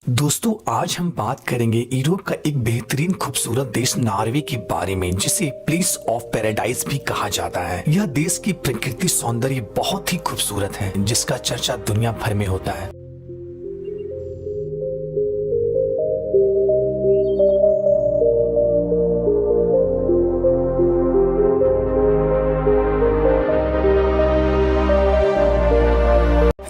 दोस्तों आज हम बात करेंगे यूरोप का एक बेहतरीन खूबसूरत देश नॉर्वे के बारे में, जिसे प्लेस ऑफ पैराडाइज भी कहा जाता है। यह देश की प्रकृति सौंदर्य बहुत ही खूबसूरत है, जिसका चर्चा दुनिया भर में होता है।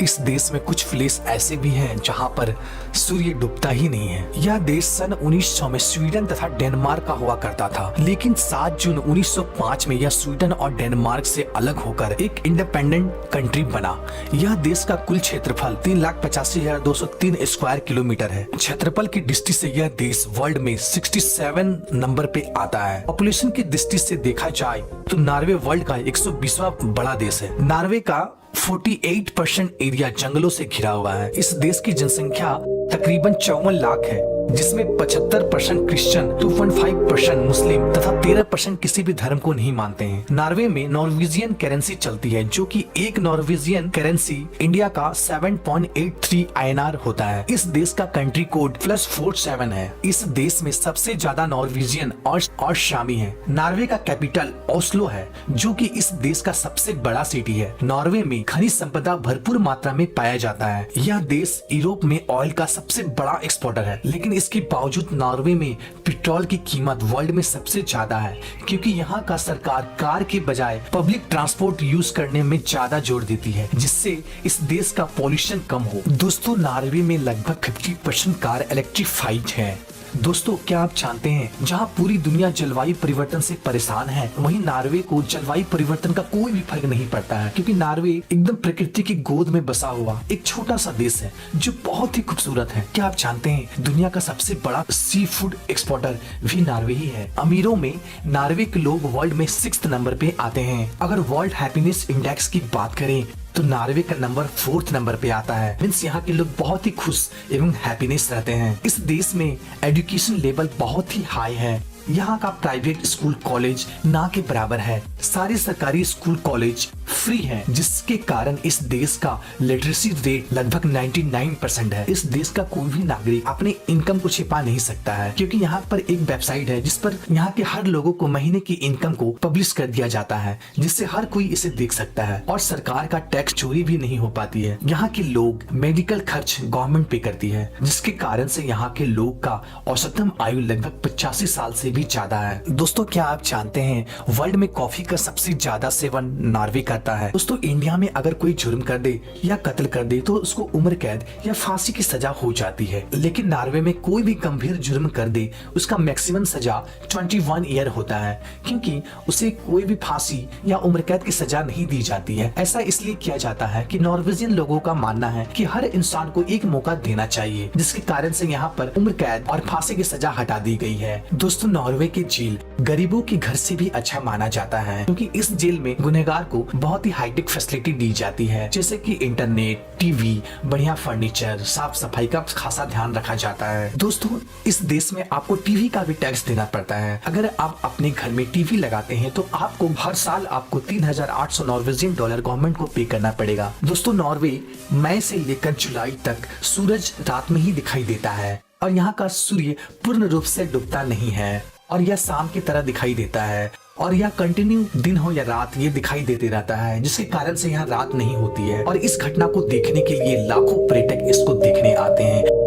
इस देश में कुछ प्लेस ऐसे भी हैं जहां पर सूर्य डूबता ही नहीं है। यह देश सन 1900 में स्वीडन तथा डेनमार्क का हुआ करता था, लेकिन 7 जून 1905 में यह स्वीडन और डेनमार्क से अलग होकर एक इंडिपेंडेंट कंट्री बना। यह देश का कुल क्षेत्रफल 3,85,203 स्क्वायर किलोमीटर है। क्षेत्रफल की दृष्टि से यह देश वर्ल्ड में 67 नंबर पे आता है। पॉपुलेशन की दृष्टि से देखा जाए तो नॉर्वे वर्ल्ड का 120वां बड़ा देश है। नॉर्वे का 48% एरिया जंगलों से घिरा हुआ है। इस देश की जनसंख्या तकरीबन 54 लाख है, जिसमें 75% क्रिश्चियन, 2.5% मुस्लिम तथा 13% किसी भी धर्म को नहीं मानते हैं। नॉर्वे में नॉर्वेजियन करेंसी चलती है, जो कि एक नॉर्वेजियन करेंसी इंडिया का 7.83 INR होता है। इस देश का कंट्री कोड +47 है। इस देश में सबसे ज्यादा नॉर्वेजियन और शामी है। नॉर्वे का कैपिटल ओस्लो है, जो कि इस देश का सबसे बड़ा सिटी है। नॉर्वे में खनिज संपदा भरपूर मात्रा में पाया जाता है। यह देश यूरोप में ऑयल का सबसे बड़ा एक्सपोर्टर है, लेकिन इसके बावजूद नॉर्वे में पेट्रोल की कीमत वर्ल्ड में सबसे ज्यादा है, क्योंकि यहाँ का सरकार कार के बजाय पब्लिक ट्रांसपोर्ट यूज करने में ज्यादा जोर देती है, जिससे इस देश का पॉल्यूशन कम हो। दोस्तों नॉर्वे में लगभग 50% कार इलेक्ट्रिफाइड है। दोस्तों क्या आप जानते हैं, जहां पूरी दुनिया जलवायु परिवर्तन से परेशान है, वहीं नॉर्वे को जलवायु परिवर्तन का कोई भी फर्क नहीं पड़ता है, क्योंकि नॉर्वे एकदम प्रकृति की गोद में बसा हुआ एक छोटा सा देश है जो बहुत ही खूबसूरत है। क्या आप जानते हैं, दुनिया का सबसे बड़ा सी फूड एक्सपोर्टर भी नॉर्वे ही है। अमीरों में नॉर्वे के लोग वर्ल्ड में 6th नंबर पे आते हैं। अगर वर्ल्ड हैप्पीनेस इंडेक्स की बात करें तो नॉर्वे का नंबर 4th नंबर पे आता है। मीन्स यहाँ के लोग बहुत ही खुश एवं हैप्पीनेस रहते हैं। इस देश में एजुकेशन लेवल बहुत ही हाई है। यहाँ का प्राइवेट स्कूल कॉलेज ना के बराबर है। सारे सरकारी स्कूल कॉलेज फ्री हैं, जिसके कारण इस देश का लिटरेसी रेट लगभग 99% है। इस देश का कोई भी नागरिक अपने इनकम को छिपा नहीं सकता है, क्योंकि यहाँ पर एक वेबसाइट है जिस पर यहाँ के हर लोगों को महीने की इनकम को पब्लिश कर दिया जाता है, जिससे हर कोई इसे देख सकता है और सरकार का टैक्स चोरी भी नहीं हो पाती है। यहाँ के लोग मेडिकल खर्च गवर्नमेंट पे करती है, जिसके कारण से यहाँ के लोग का औसतम आयु लगभग 85 साल से भी ज्यादा है। दोस्तों क्या आप जानते हैं, वर्ल्ड में कॉफी का सबसे ज्यादा सेवन नॉर्वे करता है। दोस्तों इंडिया में अगर कोई जुर्म कर दे या कत्ल कर दे तो उसको उम्र कैद या फांसी की सजा हो जाती है, लेकिन नॉर्वे में कोई भी गंभीर जुर्म कर दे उसका मैक्सिमम सजा 21 ईयर होता है, क्योंकि उसे कोई भी फांसी या उम्र कैद की सजा नहीं दी जाती है। ऐसा इसलिए किया जाता है कि नॉर्वेजियन लोगों का मानना है कि हर इंसान को एक मौका देना चाहिए, जिसके कारण से यहाँ पर उम्र कैद और फांसी की सजा हटा दी गई है। दोस्तों नॉर्वे की जेल गरीबों के घर से भी अच्छा माना जाता है, क्योंकि इस जेल में गुनहगार को बहुत ही हाईटेक फैसिलिटी दी जाती है, जैसे कि इंटरनेट, टीवी, बढ़िया फर्नीचर, साफ सफाई का खासा ध्यान रखा जाता है। दोस्तों इस देश में आपको टीवी का भी टैक्स देना पड़ता है। अगर आप अपने घर में टीवी लगाते हैं तो आपको हर साल आपको 3,800 नॉर्वेजियन डॉलर गवर्नमेंट को पे करना पड़ेगा। दोस्तों नॉर्वे मई से लेकर जुलाई तक सूरज रात में ही दिखाई देता है, और यहाँ का सूर्य पूर्ण रूप से डूबता नहीं है, और यह शाम की तरह दिखाई देता है, और यह कंटिन्यू दिन हो या रात ये दिखाई देते रहता है, जिसके कारण से यहाँ रात नहीं होती है। और इस घटना को देखने के लिए लाखों पर्यटक इसको देखने आते हैं।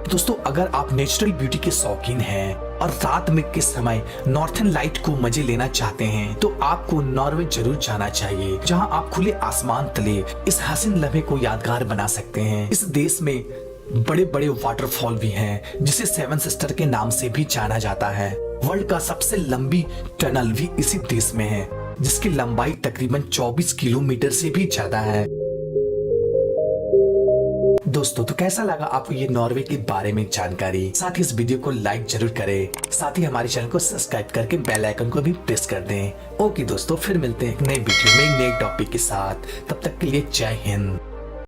दोस्तों अगर आप नेचुरल ब्यूटी के शौकीन हैं और रात में के समय नॉर्थन लाइट को मजे लेना चाहते हैं, तो आपको नॉर्वे जरूर जाना चाहिए, जहां आप खुले आसमान तले इस हसीन लम्हे को यादगार बना सकते हैं। इस देश में बड़े बड़े वाटरफॉल भी हैं, जिसे 7 सिस्टर के नाम से भी जाना जाता है। वर्ल्ड का सबसे लंबी टनल भी इसी देश में है, जिसकी लंबाई तकरीबन 24 किलोमीटर से भी ज्यादा है। दोस्तों तो कैसा लगा आपको ये नॉर्वे के बारे में जानकारी? साथ ही इस वीडियो को लाइक जरूर करें, साथ ही हमारे चैनल को सब्सक्राइब करके बेल आइकन को भी प्रेस कर दें। ओके दोस्तों, फिर मिलते हैं एक नए वीडियो में एक नए टॉपिक के साथ। तब तक के लिए जय हिंद।